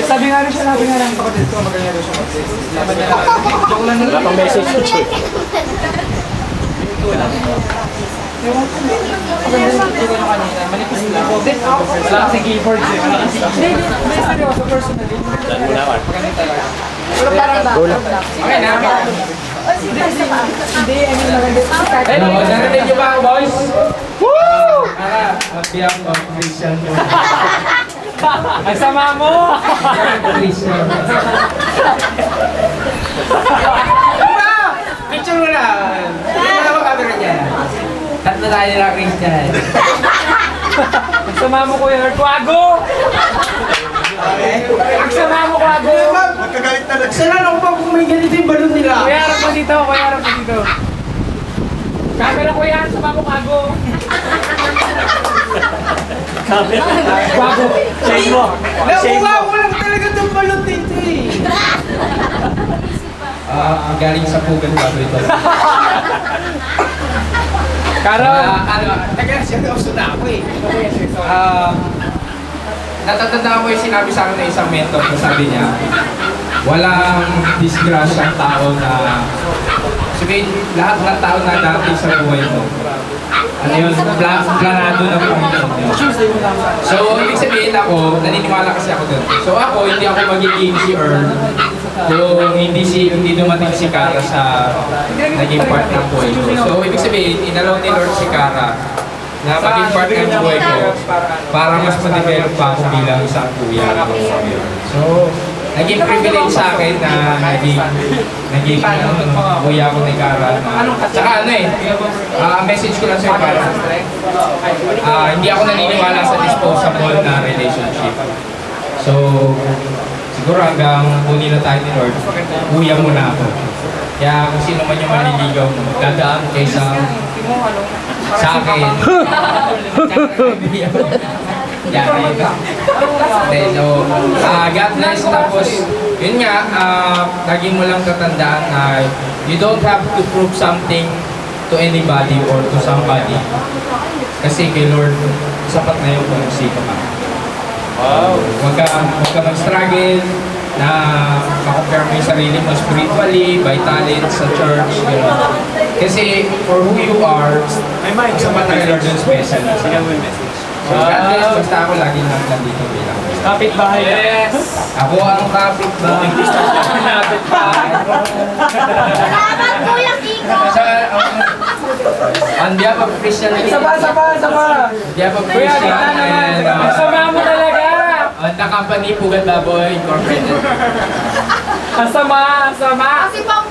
Sabi nga rin ng kapatid ko, magaling daw siya mag-test. Laban niya lang. Joke lang nila. Wala pang message. Ewan ko. Maganda yung ko kanina. Manipis lang. Wala kasi keyboards eh. Hindi, seryoso, personally. Saan mo na, Mark? Maganda talaga. Pero parang Go lang. Okay na. Hindi, I mean, maganda. Hello, narinig niyo ba ako, boys? Woo! Mabiyang of Christian mo. Ang sama mo! Christian. Picture mo na! Wala ba camera niya? Tatlo tayo nila Christian. Ang sama mo, Kuya Lord. Kuwago! Ang sama mo, Kuwago! Magkagalit na Saan ako ba kung may ganito yung balon nila? Kuya, harap mo dito. Kuya, harap mo dito. Camera, Kuya. Ang sama mo, Kuwago. Kuwago. Shade mo. Shade mo. Nakuha ko lang talaga itong balon dito eh. Galing sa pugan bago ito. Karo! Teka, seryoso na ako eh. Natatanda ko yung sinabi sa akin ng isang mentor ko, sabi niya, walang disgrasyang tao na, sabihin, lahat ng tao na darating sa buhay mo, ano yun, planado ng Panginoon yun. So, ibig sabihin ako, naniniwala kasi ako doon. So ako, hindi ako magiging si Earl kung hindi dumating si Cara sa naging part ng buhay ko. So, ibig sabihin, inalaw ni Lord si Cara na maging part ng buhay ko para mas ma-develop pa ako bilang isang kuya. So, naging privilege sa akin na naging kuya ko ni Cara. Tsaka ano eh, message ko lang sa'yo para hindi ako naniniwala sa disposable na relationship. So, siguro hanggang kunin na tayo ni Lord, kuya mo na ako. Kaya kung sino man yung maliligaw mo, dadaan kayo sa akin. Yan, ayun ka. So, God bless. Tapos, yun nga, lagi mo lang tatandaan na you don't have to prove something to anybody or to somebody. Kasi kay Lord, sapat na yung kung sino ka. Wow. Huwag ka mag-struggle na makampare mo yung sarili mo spiritually, by talent, sa church, gano'n. Kasi for who you are, sapat na kay Lord yung special. Sige mo yung message. So, God bless, basta ako lagi lang nandito bilang. Kapit bahay. Yes! Ako ang kapitbahay. Salamat, Kuya Kiko! On behalf of Christian and Saba. on behalf of Christian and Sama mo talaga! on the company Pugat Baboy Incorporated. Ang sama! Kasi pa